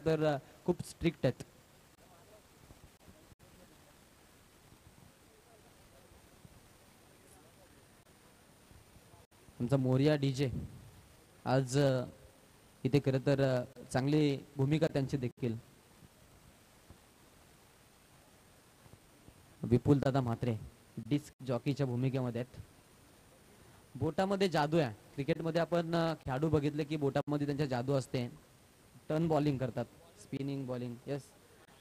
तर खूप स्ट्रिक्ट आहेत. आमचा मोरिया डीजे आज इथे खरं तर चांगली भूमिका त्यांची देखील. विपुल दादा म्हात्रे डिस्क जॉकीच्या भूमिकेमध्ये आहेत. बोटामध्ये जादू आहे. क्रिकेटमध्ये आपण खेळाडू बघितले की बोटामध्ये त्यांच्या जादू असते. टर्न बॉलिंग करतात, spinning bowling. Yes,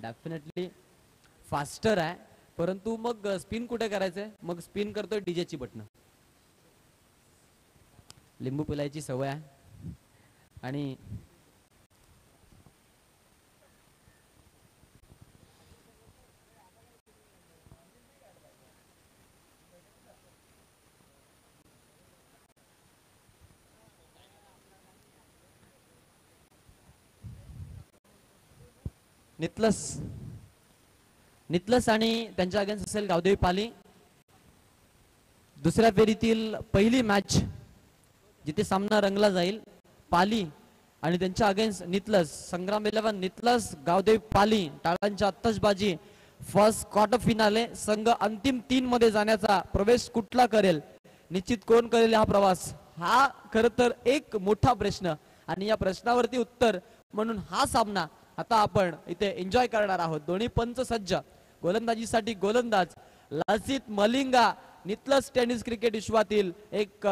definitely faster आहे, परंतु मग स्पिन कुठे करायचंय? मग स्पिन करतोय डीजेची बटणं. लिंबू पिलायची सवय आहे आणि नितलस नितलस आणि त्यांच्या अगेन्स्ट असेल गावदेवी पाली. दुसऱ्या फेरीतील पहिली मॅच जिथे सामना रंगला जाईल. पाली आणि त्यांच्या अगेन्स्ट नितलस. संग्राम 11 नितलस गावदेवी पाली. टाळांच्या आत्ताचबाजी. First quarter finale. संघ अंतिम 3 मध्ये जाण्याचा प्रवेश कुठला करेल, निश्चित कोण करेल हा प्रवास, हा खर तर एक मोठा प्रश्न. आणि या प्रश्नावरती उत्तर म्हणून हा सामना आता आपण इथे एन्जॉय करणार आहोत. दोन्ही पंच सज्ज. गोलंदाजीसाठी गोलंदाज लसित मलिंगा, नितलस टेनिस क्रिकेट विश्वातील एक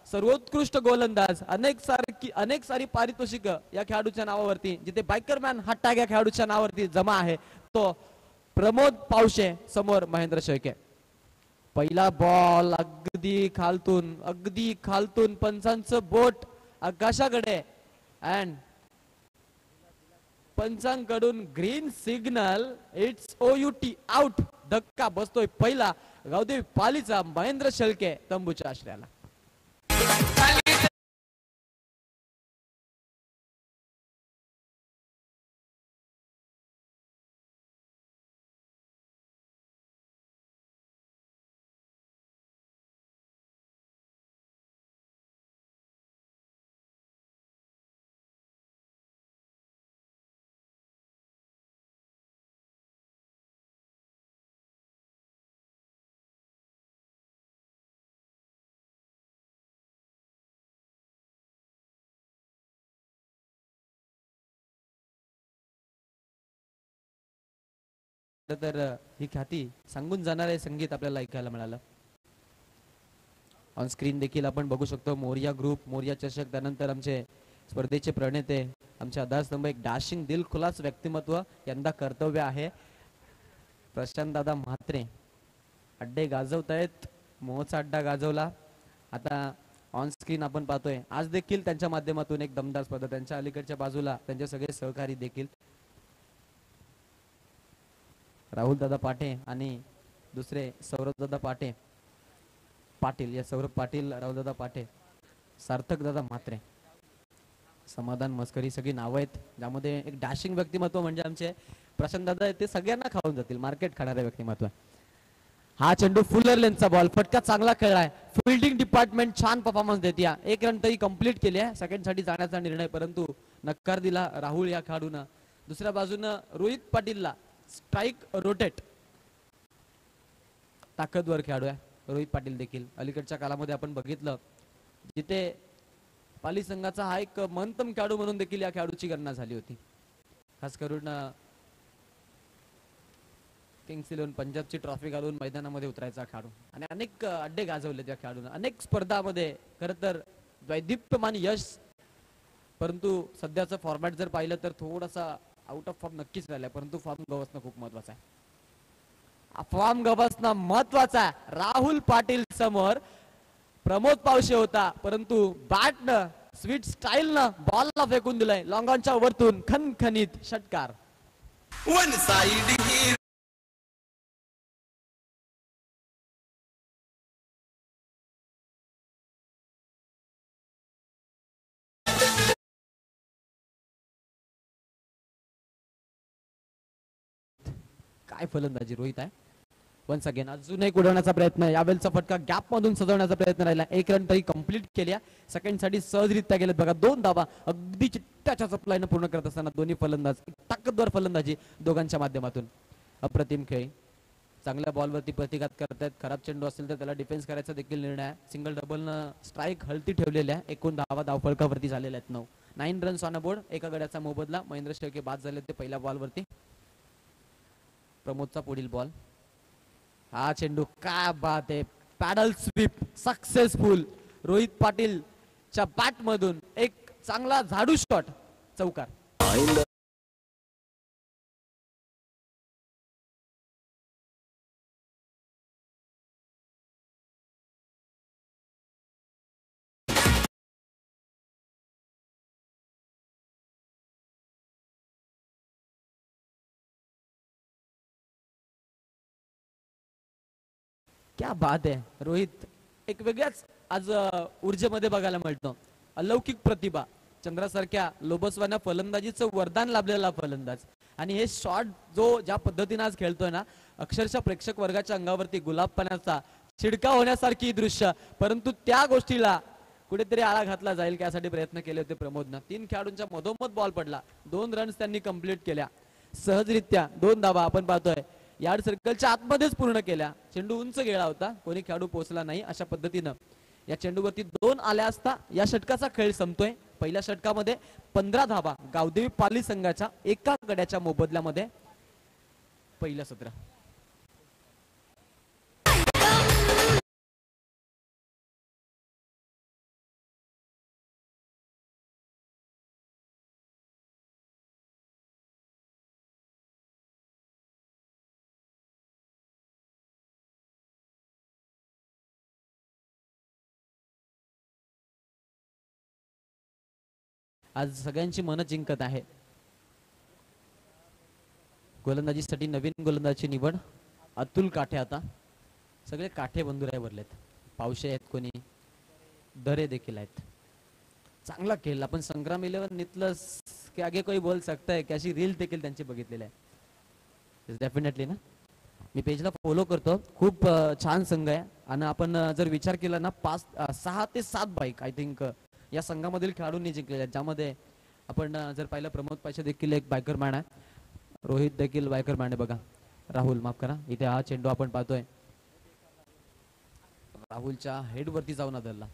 सर्वोत्कृष्ट गोलंदाज. अनेक सारी पारितोषिक या खेळाडूच्या नावावरती, जिथे बायकरमॅन हा टॅग या खेळाडूच्या नावावरती जमा आहे, तो प्रमोद पावशे समोर महेंद्र शेळके. पहिला बॉल अगदी खालतून पंचांचं बोट आकाशाकडे अँड पंचांकडून green signal. It's OUT out. धक्का बसतोय पहिला गावदेवी पालीचा. महेंद्र शेळके तंबूच्या आश्रयाला. तर ही ख्याती सांगून जाणारे संगीत आपल्याला ऐकायला मिळालं. ऑन स्क्रीन देखील आपण बघू शकतो मोरिया ग्रुप, मोरिया चषक. त्यानंतर आमचे स्पर्धेचे प्रणेते, आमचे आधारस्तंभ, एक डॅशिंग दिलखुलास व्यक्तिमत्व. यंदा कर्तव्य आहे प्रशांत दादा म्हात्रे. अड्डे गाजवत आहेत. मोहचा अड्डा गाजवला. आता ऑन स्क्रीन आपण पाहतोय आज देखील त्यांच्या माध्यमातून एक दमदार स्पर्धा. त्यांच्या अलीकडच्या बाजूला त्यांचे सगळे सहकारी देखील राहुल दादा पाटे आणि दुसरे सौरभ दादा पाटील. या सौरभ पाटील, राहुल दादा पाटे, सार्थक दादा म्हात्रे, समाधान मस्करी, सगळी नावं आहेत. ज्यामध्ये एक डॅशिंग व्यक्तिमत्व म्हणजे आमचे प्रशांत दादा, ते सगळ्यांना खाऊन जातील, मार्केट खाणारे व्यक्तिमत्व. हा चेंडू फुलर लेनचा बॉल. फटका चांगला खेळलाय. फिल्डिंग डिपार्टमेंट छान परफॉर्मन्स देते. एक रन तरी कंप्लीट केली आहे. सेकंड साठी जाण्याचा निर्णय, परंतु नकार दिला राहुल या खेळाडूनं. दुसऱ्या बाजूनं रोहित पाटीलला स्ट्राईक रोटेट. ताकदवर खेळाडू आहे रोहित पाटील देखील. अलीकडच्या कालामध्ये आपण बघितलं जिथे पाली संघाचा हा एक महत्तम खेळाडू म्हणून देखील या खेळाडूची गणना झाली होती. खास करून किंग्स इलेव्हन पंजाबची ट्रॉफी घालून मैदानामध्ये उतरायचा खेळाडू आणि अनेक अड्डे गाजवले त्या खेळाडूने. अनेक स्पर्धामध्ये खरं तर वैदिप्यमान यश. परंतु सध्याचं फॉर्मॅट जर पाहिलं तर थोडासा आउट ऑफ फॉर्म नक्कीच राहिलाय. परंतु फॉर्म गवसणं खूप महत्वाचं आहे. फॉर्म गवसणं महत्वाचा आहे. राहुल पाटील समोर प्रमोद पावशे होता, परंतु बॅटनं स्वीट स्टाईलनं बॉलला फेकून दिलाय. लॉंगॉनच्या वरतून खनखनीत षटकार. वन साइड काय फलंदाजी रोहित आहे. वन्स अगेन अजून एक उडवण्याचा प्रयत्न, यावेळेचा फटका गॅप मधून सजवण्याचा प्रयत्न राहिला. एक रन तरी कंप्लीट केल्या. सेकंड साठी सहजरित्या गेलेत बघा. 2 धावा अगदी चिट्ट्याच्या सप्लायनं पूर्ण करत असताना दोन्ही फलंदाज ताकदवर फलंदाजी दोघांच्या माध्यमातून. अप्रतिम खेळी, चांगल्या बॉलवरती प्रतिघात करतायत. खराब चेंडू असेल तर त्याला डिफेन्स करायचा देखील निर्णय आहे. सिंगल डबलनं स्ट्राईक हलती ठेवलेल्या. एकूण धावा धावफलकावरती झालेल्या आहेत 9 रन्स ऑन अ बोर्ड. एका गड्याचा मोबदला. महेंद्र शेळके बाद झाले ते पहिल्या बॉलवरती. प्रमोदचा पुढील बॉल. हा चेंडू काय बात आहे, paddle sweep successful. Rohit Patil च्या बॅट मधून एक चांगला झाडू शॉट, चौकार. क्या बात आहे. रोहित एक वेगळ्याच आज ऊर्जेमध्ये बघायला मिळतो. अलौकिक प्रतिभा, चंद्रासारख्या लोबसवाना फलंदाजीचं वरदान लाभलेला फलंदाज. आणि हे शॉट जो ज्या पद्धतीने आज खेळतोय ना, अक्षरशः प्रेक्षक वर्गाच्या अंगावरती गुलाब पाण्याचा छिडकाव होण्यासारखी दृश्य. परंतु त्या गोष्टीला कुठेतरी आळा घातला जाईल यासाठी प्रयत्न केले होते प्रमोदनं. 3 खेळाडूंच्या मधोमध बॉल पडला. 2 रन्स त्यांनी कंप्लीट केल्या. सहजरित्या 2 धावा आपण पाहतोय यार्ड सर्कलच्या आतमध्येच पूर्ण केल्या. चेंडू उंच गेला होता, कोणी खेळाडू पोहोचला नाही. अशा पद्धतीनं या चेंडूवरती 2 आल्या असता या षटकाचा खेळ संपतोय. पहिल्या षटकामध्ये 15 धावा गावदेवी पाली संघाच्या एका गड्याच्या मोबदल्यामध्ये पहिलं सत्र. आज सगळ्यांची मनं जिंकत आहे. गोलंदाजीसाठी नवीन गोलंदाजी निवड अतुल काठे. आता सगळे काठे बंधुराय भरलेत. पावशे आहेत, कोणी दरे देखील आहेत. चांगला खेळ. आपण संग्राम 11 नितलस के आगे कोई बोल सकता है की अशी रील देखील त्यांची बघितलेली आहे. डेफिनेटली ना, मी पेजला फॉलो करतो. खूप छान संघ आहे. आणि आपण जर विचार केला ना, 6 ते 7 बाईक आय थिंक या संघामधील खेळाडूंनी जिंकलेले आहेत. ज्यामध्ये आपण जर पाहिलं प्रमोद पाशा देखील एक बायकर मॅन आहे. रोहित देखील बायकर मॅन आहे बघा. राहुल माफ करा, इथे हा चेंडू आपण पाहतोय राहुलच्या हेड वरती जाऊन आदळला.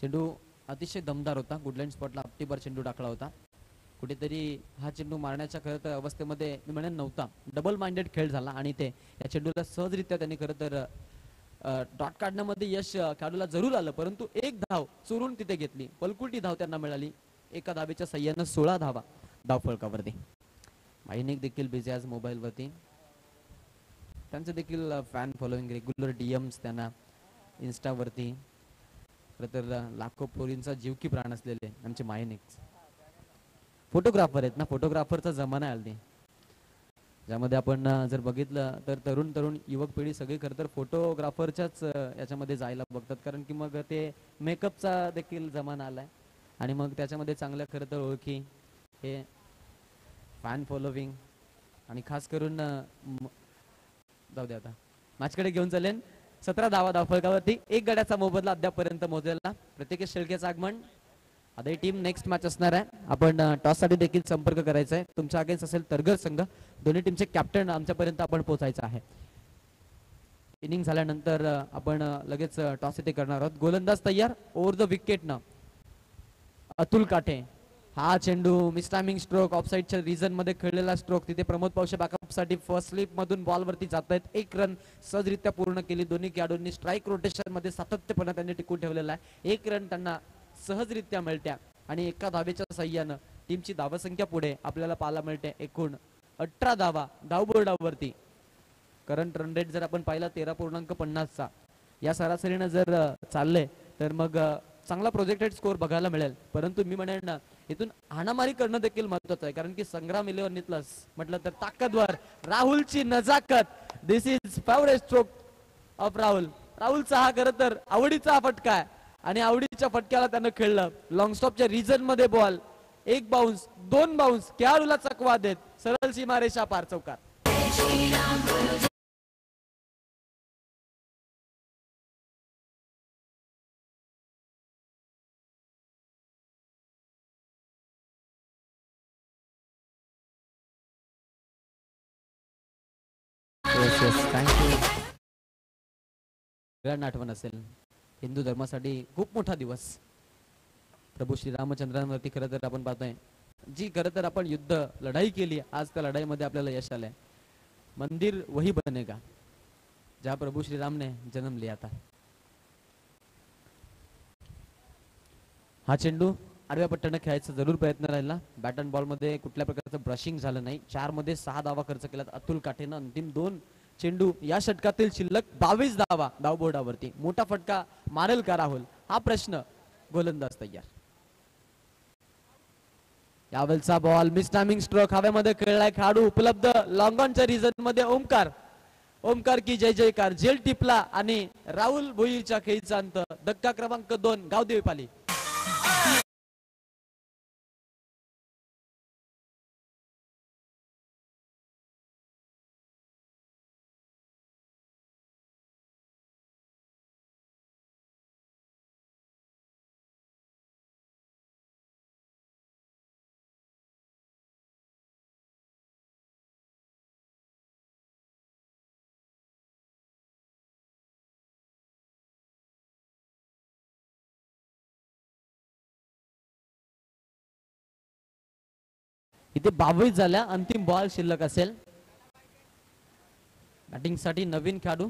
चेंडू अतिशय दमदार होता. गुडलँड स्पॉटला आपटीभर चेंडू टाकला होता. कुठेतरी हा चेंडू मारण्याच्या खरं तर अवस्थेमध्ये मी म्हणेन नव्हता. डबल माइंडेड खेळ झाला आणि ते या चेंडूला सहजरित्या त्यांनी खरं तर डॉट काढण्यामध्ये यश खेळाडूला जरूर आलं. परंतु एक धाव चोरून तिथे घेतली. पलकुटी धाव त्यांना मिळाली. एका धावेच्या सहाय्यानं 16 धावा धावफलकावरती. मायनिक देखील बिझी आज मोबाईल वरती. त्यांचं देखील फॅन फॉलोइंग, रेग्युलर डीएम्स त्यांना इन्स्टावरती. खरं तर लाखो पोरींचा जीव की प्राण असलेले आमचे मायनिक फोटोग्राफर आहेत ना. फोटोग्राफरचा जमाना आहे हल्ली, ज्यामध्ये आपण जर बघितलं तर तरुण युवक पिढी सगळी खरं तर फोटोग्राफरच्याच याच्यामध्ये जायला बघतात. कारण की मग ते मेकअपचा देखील जमाना आलाय आणि मग त्याच्यामध्ये चांगल्या खरं तर ओळखी, हे फॅन फॉलोविंग आणि खास करून जाऊ दे आता मॅचकडे घेऊन चालेन. 17 धावा धावफलकावरती. एक गड्याचा मोबदला अद्यापर्यंत मोजलेला. प्रत्येक शेळकेचं आगमन. आता ही टीम नेक्स्ट मॅच असणार आहे. आपण टॉस साठी देखील संपर्क करायचा आहे. तुमच्या अगेन्स्ट असेल तरगर संघ. दोन्ही टीमचे कॅप्टन आमच्यापर्यंत आपण पोहोचायचं आहे. इनिंग झाल्यानंतर आपण लगेच टॉस इथे करणार आहोत. गोलंदाज तयार. ओव्हर द विकेट न अतुल काठे. हा चेंडू मिसटायमिंग स्ट्रोक, ऑफसाईडच्या रिजन मध्ये खेळलेला स्ट्रोक. तिथे प्रमोद पावशे बॅकअप साठी फर्स्ट स्लिप मधून बॉल वरती जात आहेत. 1 रन सहजरित्या पूर्ण केली. दोन्ही खेळाडूंनी स्ट्राईक रोटेशन मध्ये सातत्यपणा त्यांनी टिकून ठेवलेला आहे. 1 रन त्यांना सहजरित्या मिळत्या आणि एका धावेच्या सहाय्यानं टीमची धावसंख्या पुढे आपल्याला पाहायला मिळते. एकूण 18 धावा धावबोर्डावरती. करंट रन रेट जर आपण पाहिला 13.50 चा या सरासरीनं जर चालले तर मग चांगला प्रोजेक्टेड स्कोर बघायला मिळेल. परंतु मी म्हणेन ना, इथून हाणामारी करणं देखील महत्वाचं आहे. कारण की संग्राम 11 नितलस म्हटलं तर ताकदवर राहुलची नजाकत. This is favourite stroke of Rahul. राहुलचा हा खरं तर आवडीचा फटका आहे आणि आवडीच्या फटक्याला त्यानं खेळलं. लॉंग स्टॉपच्या रिजन मध्ये बॉल. 1 बाउन्स 2 बाउन्स खेळाडूला चकवा देत सरळ सीमारेषा पार, चौकार. Yes yes thank you. सगळ्यांना आठवण असेल हिंदू धर्मासाठी खूप मोठा दिवस. प्रभू श्रीरामचंद्रांवरती खरं तर आपण पाहतोय जी खरं तर आपण युद्ध लढाई केली, आज त्या लढाईमध्ये आपल्याला यश आलंय. मंदिर वही बनेगा ज्या प्रभू श्रीराम ने जन्म लिया था. हा चेंडू आडव्या पट्ट्यानं खेळायचा जरूर प्रयत्न राहिला. बॅट अँड बॉल मध्ये कुठल्या प्रकारचं ब्रशिंग झालं नाही. 4 मध्ये 6 धावा खर्च केल्यात अतुल काठेनं. अंतिम 2 चेंडू या षटकातील शिल्लक 22 धावा धावबोर्डावरती. मोठा फटका मारेल का राहुल, हा प्रश्न. गोलंदाज तयार. यावेळचा बॉल मिस टायमिंग स्ट्रोक हवेमध्ये खेळलाय खेळाडू उपलब्ध. लॉंग ऑनच्या रिझन मध्ये ओमकार. ओमकार की जय जयकार. झेल टिपला आणि राहुल भोईरच्या खेळीचा अंत. धक्का क्रमांक 2 गावदेवी पाली. इथे 22 झाल्या. अंतिम बॉल शिल्लक असेल. बॅटिंग साठी नवीन खेळाडू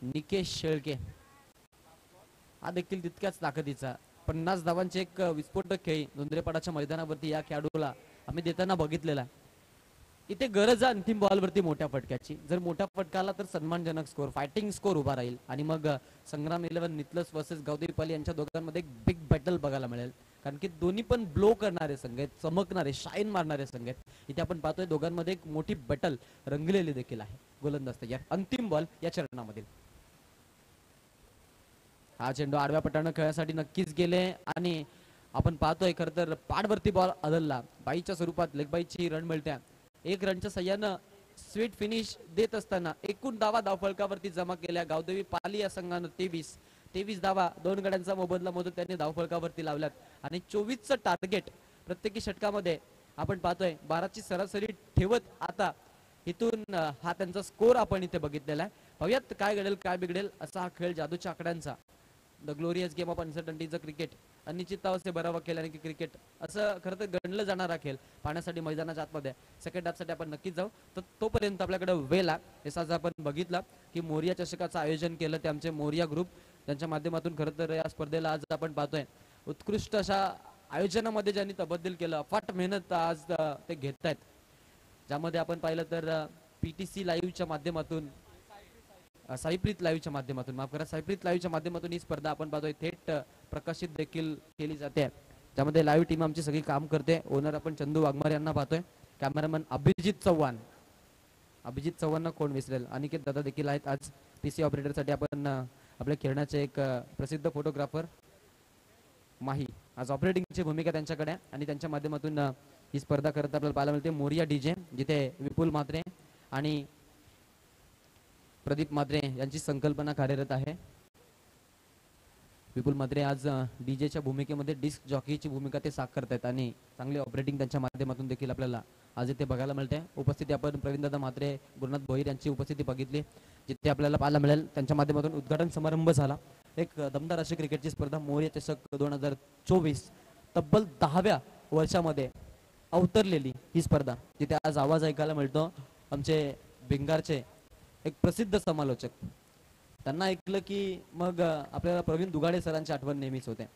निकेश शेळके. हा देखील तितक्याच ताकदीचा 50 धावांचे एक विस्फोटक खेळी धुंद्रेपाडाच्या मैदानावरती या खेळाडूला आम्ही देताना बघितलेला. इथे गरज आहे अंतिम बॉल वरती मोठ्या फटक्याची. जर मोठा फटका आला तर सन्मानजनक स्कोर, फायटिंग स्कोर उभा राहील आणि मग संग्राम 11 नितलस वर्सेस गावदेवी पाली यांच्या दोघांमध्ये एक बिग बॅटल बघायला मिळेल. कारण की दोन्ही पण ब्लो करणारे संघ आहेत, चमकणारे शाईन मारणारे संघ आहेत. इथे आपण पाहतोय दोघांमध्ये एक मोठी बॅटल रंगलेली देखील आहे. गोलंदाज तयार. अंतिम बॉल या चरणामधील. हा चेंडू आडव्या पट्ट्यानं खेळण्यासाठी नक्कीच गेले आणि आपण पाहतोय खरं तर पाडवरती बॉल आदलला. बाईच्या स्वरूपात लेग बाईची रन मिळते. 1 रनच्या सहाय्यानं स्वीट फिनिश देत असताना एकूण धावा धावफलकावरती जमा केल्या गावदेवी पाली या संघानं 23 धावा 2 गड्यांचा मोबदला मोजून त्यांनी धावफलकावरती लावल्यात आणि 24चं टार्गेट प्रत्येकी षटकामध्ये आपण पाहतोय. 12ची सरासरी ठेवत आता इथून हा त्यांचा स्कोर आपण इथे बघितलेला आहे. पाहूयात काय घडेल काय बिघडेल असा हा खेळ जादूच्या आकड्यांचा. द ग्लोरियस गेम ऑफ अनसर्टनिटीचं क्रिकेट. अनिश्चितता बरावा केल्याने की क्रिकेट असं खरं तर गणलं जाणारा खेळ पाहण्यासाठी मैदानाच्या आतमध्ये सेकंड हाफसाठी आपण नक्कीच जाऊ. तर तोपर्यंत आपल्याकडे वेळ आहे. आज आपण बघितलं की मोरिया चषकाचं आयोजन केलं ते आमचे मोरिया ग्रुप. त्यांच्या माध्यमातून खरं तर या स्पर्धेला आज आपण पाहतोय उत्कृष्ट अशा आयोजनामध्ये ज्यांनी तब्दील केलं, अफाट मेहनत आज ते घेत आहेत. ज्यामध्ये आपण पाहिलं तर PTC लाईव्हच्या माध्यमातून साईप्रीत लाईव्हच्या माध्यमातून माफ करा साईप्रीत लाईव्हच्या माध्यमातून ही स्पर्धा आपण पाहतोय थेट प्रकाशित देखील केली जाते. ज्यामध्ये लाईव्ह टीम आमची सगळी काम करते. ओनर आपण चंदू वाघमारे यांना पाहतोय. कॅमेरामॅन अभिजित चव्हाण कोण विसरेल. अनिकेत दादा देखील आहेत. आज PC ऑपरेटरसाठी आपण आपल्या खेळण्याचे एक प्रसिद्ध फोटोग्राफर माही आज ऑपरेटिंगची भूमिका त्यांच्याकडे आणि त्यांच्या माध्यमातून ही स्पर्धा करत आपल्याला पाहायला मिळते. मोरिया DJ जिथे विपुल म्हात्रे आणि प्रदीप म्हात्रे यांची संकल्पना कार्यरत आहे. विपुल म्हात्रे आज डीजेच्या भूमिकेमध्ये डिस्क जॉकीची भूमिका ते साकारतात आणि चांगले ऑपरेटिंग त्यांच्या माध्यमातून देखील आपल्याला आज इथे बघायला मिळते. उपस्थिती आपण प्रवीणदादा म्हात्रे, गुरुनाथ भोईर यांची उपस्थिती बघितली जिथे आपल्याला पाहायला मिळेल त्यांच्या माध्यमातून उद्घाटन समारंभ झाला. एक दमदार अशी क्रिकेटची स्पर्धा मोरिया चषक 2024 तब्बल 10व्या वर्षामध्ये अवतरलेली ही स्पर्धा जिथे आज आवाज ऐकायला मिळतो आमचे भिंगारचे एक प्रसिद्ध समालोचक. त्यांना ऐकलं की मग आपल्याला प्रवीण दुगाडे सरांची आठवण नेहमीच होते.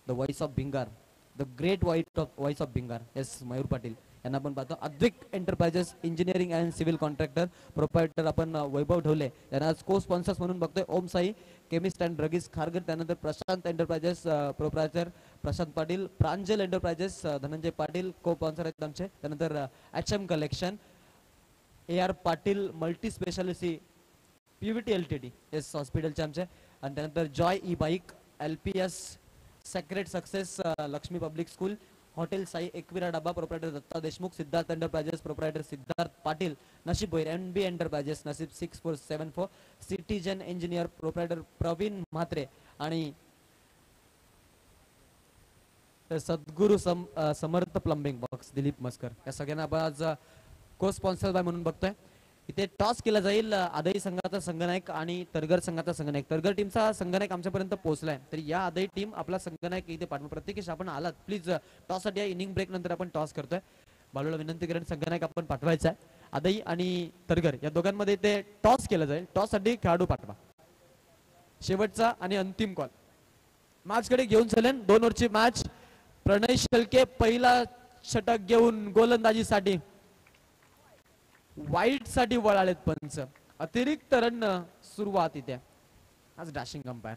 The voice of Bhingar, the great voice of Bhingar. S Mayur Patil यांना आपण पाहतो. Advik enterprises engineering and civil contractor proprietor आपण वैभव ढवले यांना आज को स्पॉन्सर्स म्हणून बघतोय. Om Sai chemist and druggist Kharghar. त्यानंतर Prashant enterprises proprietor Prashant Patil. Pranjal enterprises Dhananjay Patil co sponsor आहेत आमचे. त्यानंतर HM collection, AR Patil multi speciality PVT LTD एस हॉस्पिटलचे आमचे. आणि त्यानंतर Joy E bike, LPS secret success, Lakshmi public school, hotel Sai Ekvira dabba proprietor Datta Deshmukh, Siddharth enterprises proprietor Siddharth Patil, Nashib Bhoir, NB enterprises Nashib 6474, citizen engineer proprietor Pravin Mhatre आणि सद्गुरू समर्थ प्लंबिंग बॉक्स दिलीप मस्कर. या सगळ्यांना आपण आज को स्पॉन्सर बाय म्हणून बघतोय. इथे टॉस केला जाईल आदई संघाचा संघनायक आणि तरगर संघाचा संघनायक. तरगर टीमचा संघनायक आमच्यापर्यंत पोहोचलाय, तर या आदई टीम आपला संघनायक इथे पाठवा. प्रत्येकीश आपण आलात प्लीज, टॉस साठी या इनिंग ब्रेक नंतर आपण टॉस करतोय. बालूला विनंती करेन संघनायक आपण पाठवायचा आहे. आदई आणि तरगर या दोघांमध्ये ते टॉस केला जाईल. टॉस साठी खेळाडू पाठवा. शेवटचा आणि अंतिम कॉल. मॅच कडे घेऊन चलेन 2 ओव्हरची मॅच. प्रणय शेळके पहिला षटक घेऊन गोलंदाजीसाठी वाईट साठी वळालेत पंच. अतिरिक्त रन सुरुवात इथे आज डॅशिंग अंपायर.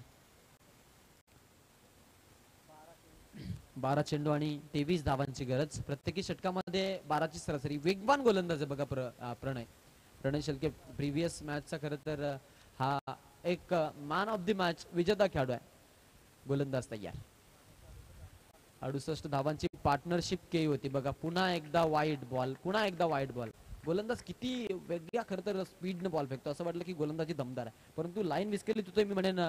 12 चेंडू आणि 23 धावांची गरज. प्रत्येकी षटकामध्ये 12ची सरासरी. वेगवान गोलंदाज आहे बघा प्रणय शेळके. प्रिव्हियस मॅचचा खरं तर हा एक मॅन ऑफ द मॅच विजेता खेळाडू आहे. गोलंदाज तयार. 68 धावांची पार्टनरशिप केली होती बघा. पुन्हा एकदा वाईट बॉल. गोलंदाज किती वेगळ्या खरं तर स्पीडने बॉल फेकतो. असं वाटलं की गोलंदाजी दमदार आहे, परंतु लाईन विस्करली तिथे मी म्हणेन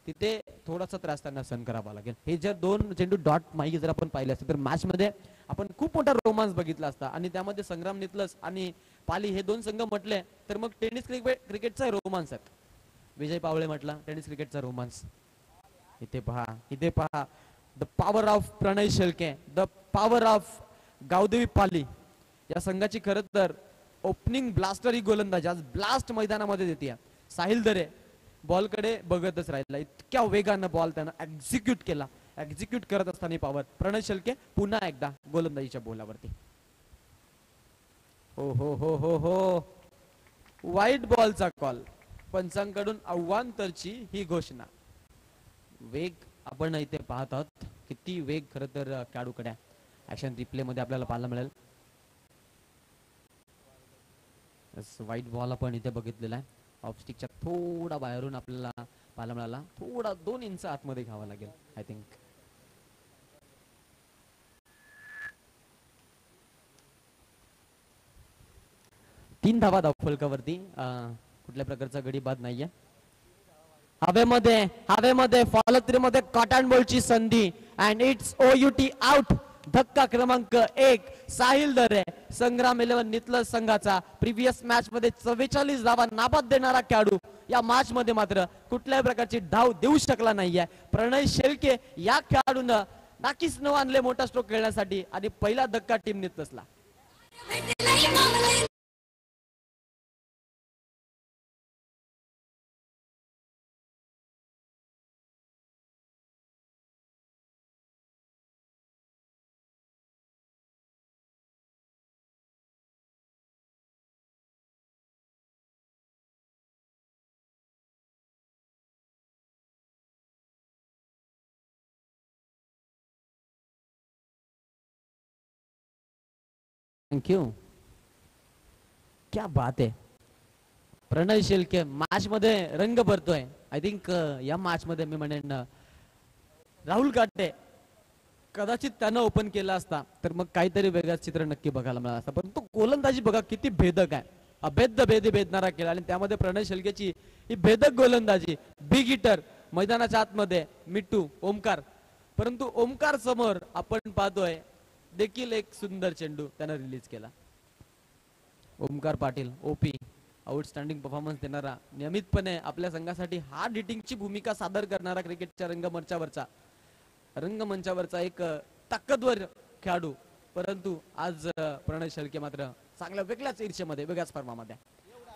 तिथे थोडासा त्रास त्यांना सहन करावा लागेल. हे जर 2 चेंडू डॉट मागे जर आपण पाहिले असते तर मॅच मध्ये आपण खूप मोठा रोमांस बघितला असता. आणि त्यामध्ये संग्राम नितलस आणि पाली हे 2 संघ म्हटले तर मग टेनिस क्रिकेटचा रोमांस आहे. विजय पावळे म्हटला टेनिस क्रिकेटचा रोमांस. इथे पहा the power of Pranay Shelke, the power of Gavdevi Pali. या संघाची खरं तर ओपनिंग ब्लास्टर ही गोलंदाजी आज ब्लास्ट मैदानामध्ये देते. साहिल दरे बॉल कडे बघतच राहिला. इतक्या वेगानं बॉल त्यानं एक्झिक्यूट करत असताना पॉवर. प्रणय शेळके पुन्हा एकदा गोलंदाजीच्या बोलावरती. हो वाईट बॉलचा कॉल. पंचांकडून अव्वांतरची ही घोषणा. वेग आपण इथे पाहत आहोत. किती वेग खरं तर खेळाडूकडे ऍक्शन रिप्ले मध्ये आपल्याला पाहायला मिळेल. वाईट बॉल आपण इथे बघितलेला आहे. ऑफ स्टिकच्या थोडा बाहेरून आपल्याला पाहायला मिळाला. थोडा 2 इंच आतमध्ये घ्यावा लागेल आय थिंक. तीन धावा फलकावरती. कुठल्या प्रकारचा गडी बाद नाहीये. हवेमध्ये फॉलो थ्री मध्ये कॉटन बॉलची संधी अँड इट्स OUT आउट. धक्का क्रमांक 1. साहिल दरे संग्राम 11 नितलस संघाचा प्रिव्हियस मॅच मध्ये 44 धावा नाबाद देणारा खेळाडू या मॅच मध्ये मात्र कुठल्याही प्रकारची धाव देऊ शकला नाहीये. प्रणय शेळके या खेळाडून नाकीस न आणले मोठा स्ट्रोक खेळण्यासाठी आणि पहिला धक्का टीम नितलसला. थँक्यू. क्या बात आहे. प्रणय शेळके मॅच मध्ये रंग भरतोय. आय थिंक या मॅच मध्ये मी म्हणेन राहुल काटे कदाचित त्यानं ओपन केला असता तर मग काहीतरी वेगळाच चित्र नक्की बघायला मिळालं असतं. परंतु गोलंदाजी बघा किती भेदक आहे. अभेद्य भेदणारा खेळ आणि त्यामध्ये प्रणय शेळकेची ही भेदक गोलंदाजी. बिग हिटर मैदानाच्या आतमध्ये मिट्टू ओमकार. परंतु ओमकार समोर आपण पाहतोय देखील एक सुंदर चेंडू त्यानं रिलीज केला. Omkar Patil OP outstanding performance देणारा, नियमितपणे आपल्या संघासाठी हार्ड हिटिंगची भूमिका सादर करणारा क्रिकेटच्या रंगमंचावरचा एक ताकदवर खेळाडू. परंतु आज प्रणय शेळके मात्र चांगल्या वेगळ्याच ईर्षेमध्ये वेगळ्याच फॉर्मामध्ये.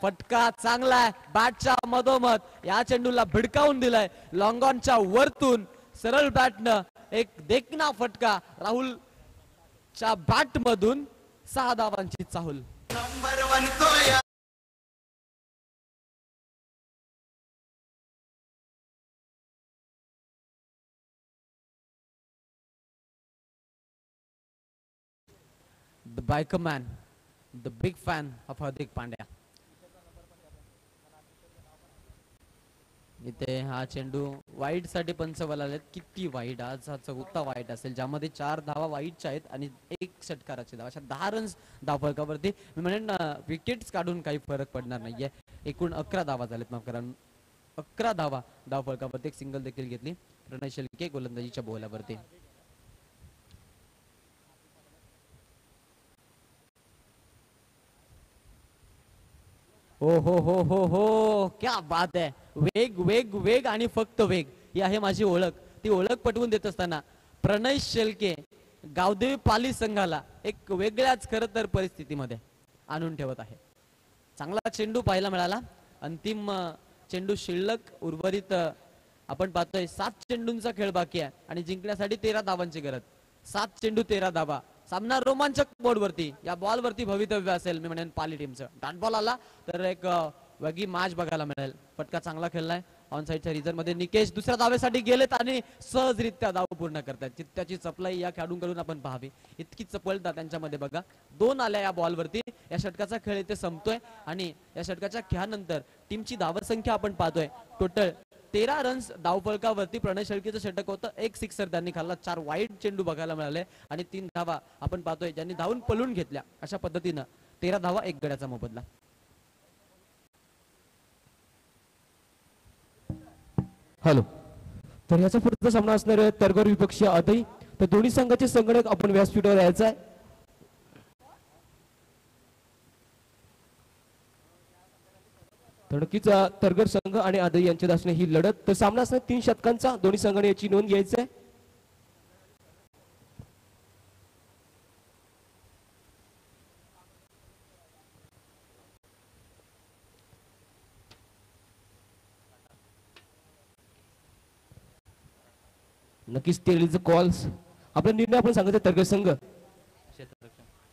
फटका चांगला आहे बॅटच्या मधोमध. या चेंडूला भिडकावून दिलाय लॉंग ऑनच्या वरतून. सरळ बॅटनं एक देखना फटका. राहुलच्या बॅट मधून 6 धावांची चाहूल. The biker man, the big fan of Hardik Pandya. इथे हा चेंडू वाईट साठी पंच बोलालेत. किती वाईट. आज हा 4था वाईट असेल ज्यामध्ये 4 धावा वाईटच्या आहेत आणि 1 षटकाराची धावा. अशा 10 रन्स धावफलकावरती. मी म्हणेन विकेट्स काढून काही फरक पडणार नाहीये. एकूण 11 धावा झालेत माफ करा. 11 धावा धावफलकावरती. एक सिंगल देखील घेतली प्रणय शेळके गोलंदाजीच्या बोलावरती. हो क्या बात आहे. वेग वेग वेग आणि फक्त वेग ही आहे माझी ओळख. ती ओळख पटवून देत असताना प्रणय शेळके गावदेवी पाली संघाला एक वेगळ्याच खरं तर परिस्थितीमध्ये आणून ठेवत आहे. चांगला चेंडू पाहायला मिळाला. अंतिम चेंडू शिल्लक उर्वरित आपण पाहतोय 7 चेंडूंचा खेळ बाकी आहे आणि जिंकण्यासाठी 13 धावांची गरज. 7 चेंडू 13 धावा. सामना रोमांचक बोर्डवरती. या बॉलवरती भवितव्य असेल मी म्हणेन पाली टीमचं. डॉट बॉल आला तर एक वेगळी मॅच बघायला मिळेल. फटका चांगला खेळलाय. ऑन साइडच्या रिझन मध्ये निकेश दुसऱ्या धावेसाठी गेलेत आणि सहजरित्या धाव पूर्ण करतात. चित्त्याची चपलाई या खेळाडूंकडून आपण पाहावी. इतकी चपळता त्यांच्यामध्ये बघा. 2 आल्या या बॉलवरती. या षटकाचा खेळ इथे संपतोय आणि या षटकाच्या खेळानंतर टीमची धावसंख्या आपण पाहतोय टोटल 13 रन्स धावफलकावरती. प्रणय शेळकेचं षटक होतं. एक सिक्सर त्यांनी खाल्ला. 4 वाईड चेंडू बघायला मिळाले आणि 3 धावा आपण पाहतोय ज्यांनी धावून पळून घेतल्या. अशा पद्धतीनं 13 धावा 1 गड्याचा मोबदला. हॅलो. तर याचा पुढचा सामना असणार आहे तरगर विपक्षीय आदई. तर दोन्ही संघाचे संगणक आपण व्यासपीठावर यायचा आहे. तर नक्कीच तरगर संघ आणि आदई यांच्यात असणे ही लढत. तर सामना असणार 3 षटकांचा. दोन्ही संघाने याची नोंद घ्यायची आहे. नक्कीच तेलीचं कॉल्स आपला निर्णय आपण सांगायचा तरगर संघ.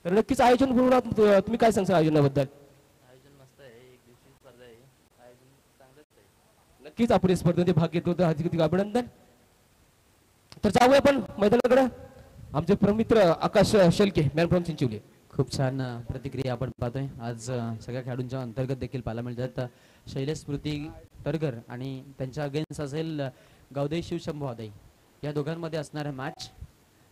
तर नक्कीच आयोजन पूर्ण तुम्ही काय सांगता आयोजनाबद्दल? आयोजन मस्त आहे. एक दिवशी स्पर्धा आहे. आयोजन चांगलंच आहे. नक्कीच आपण या स्पर्धेमध्ये भाग घेतलो तर हार्दिक अभिनंदन. तर जाऊया आपण मैदानाकडे. आमचे प्रमित्र आकाश शेळके मॅन फ्रॉम चिंचोली. खूप छान प्रतिक्रिया आपण पाहतोय. आज सगळ्या खेळाडूंच्या अंतर्गत देखील पाहायला मिळतात. शैलेश स्मृती तरगर आणि त्यांच्या अगेन्स्ट असेल गावदेवी शिवशंभू आदई. या दोघांमध्ये असणाऱ्या मॅच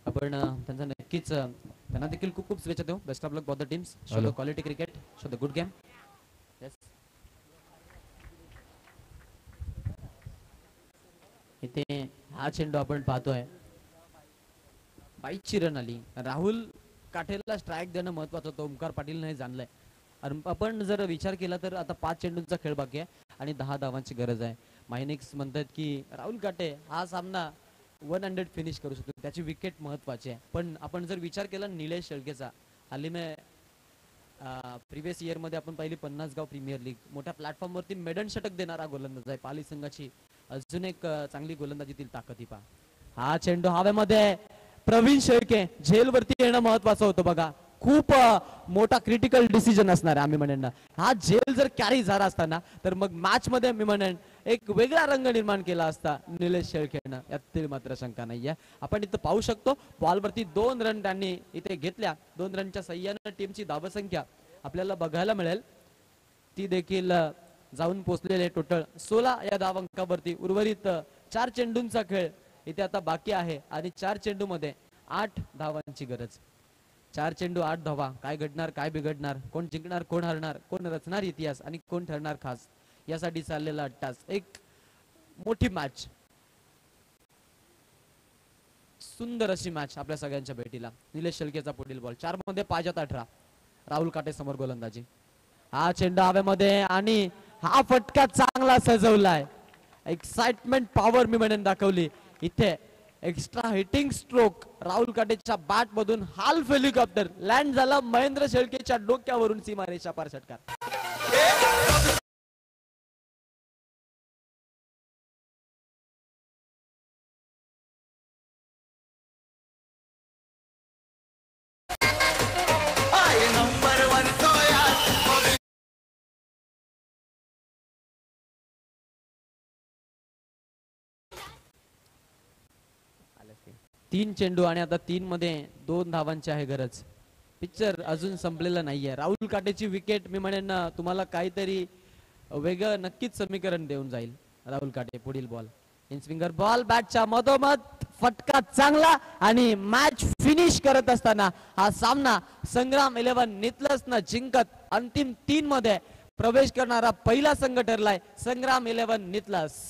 आपण त्यांचा नक्कीच त्यांना देखील खूप खूप शुभेच्छा देऊ. Best of luck for the teams. Show the quality cricket. Show the good game. Yes. इथे हा चेंडू आपण पाहतोय. 22ची रन आली. राहुल काठेला स्ट्राईक देणं महत्वाचं होतं. ओमकार पाटील नाही जाणलंय. आपण जर विचार केला तर आता 5 चेंडूंचा खेळ बाकी आहे आणि 10 धावांची गरज आहे. मायनिक्स म्हणतात की राहुल काटे हा सामना 100 फिनिश करू शकतो. त्याची विकेट महत्वाची आहे. पण आपण जर विचार केला निलेश शेळकेचा हाली में प्रिव्हियस इयर मध्ये आपण पाहिली 50 गाव प्रीमियर लीग मोठ्या प्लॅटफॉर्म वरती मेडन षटक देणारा गोलंदाज आहे. पाली संघाची अजून एक चांगली गोलंदाजीतील ताकद ही पहा. हा चेंडू हवेमध्ये. प्रवीण शेळके झेल वरती येणं महत्वाचं होतं बघा. खूप मोठा क्रिटिकल डिसिजन असणार आहे आम्ही म्हणेन. हा झेल जर कॅरी झाला असताना तर मग मॅच मध्ये मी म्हणेन एक वेगळा रंग निर्माण केला असता निलेश शेळकेनं. यातील मात्र शंका नाहीये. आपण इथं पाहू शकतो बॉलवरती 2 रन त्यांनी इथे घेतल्या. 2 रनच्या सहाय्याने टीमची धावसंख्या आपल्याला बघायला मिळेल. ती देखील जाऊन पोहोचलेले टोटल 16 या धावांकावरती. उर्वरित 4 चेंडूंचा खेळ इथे आता बाकी आहे आणि 4 चेंडू मध्ये 8 धावांची गरज. 4 चेंडू 8 धावा. काय घडणार काय बिघडणार, कोण जिंकणार कोण हरणार, कोण रचणार इतिहास आणि कोण ठरणार खास, यासाठी चाललेला अट्टास एक मोठी मॅच. सुंदर अशी मॅच आपल्या सगळ्यांच्या भेटीला. निलेश शेळकेचा पुढील बॉल 4 मध्ये 5-18. राहुल काटे समोर गोलंदाजी. हा चेंडू हवेमध्ये आणि हा फटका चांगला सजवलाय. एक्साइटमेंट पॉवर मी म्हणेन दाखवली इथे. एक्स्ट्रा हिटिंग स्ट्रोक राहुल काटेच्या बॅट मधून हाल्फ हेलिकॉप्टर लँड झाला महेंद्र शेळकेच्या डोक्यावरून सीमारेषा पार षटकार. तीन चेंडू आणि आता 3 मध्ये 2 धावांची आहे गरज. पिक्चर अजून संपलेला नाहीये. राहुल काटेची विकेट मी म्हणेन तुम्हाला काहीतरी वेगळं नक्कीच समीकरण देऊन जाईल. राहुल काटे पुढील बॉल इन स्विंगर बॉल बॅटच्या मधोमध फटका चांगला आणि मॅच फिनिश करत असताना हा सामना संग्राम 11 नितलसनं जिंकत अंतिम 3 मध्ये प्रवेश करणारा पहिला संघ ठरलाय संग्राम 11 नितलस.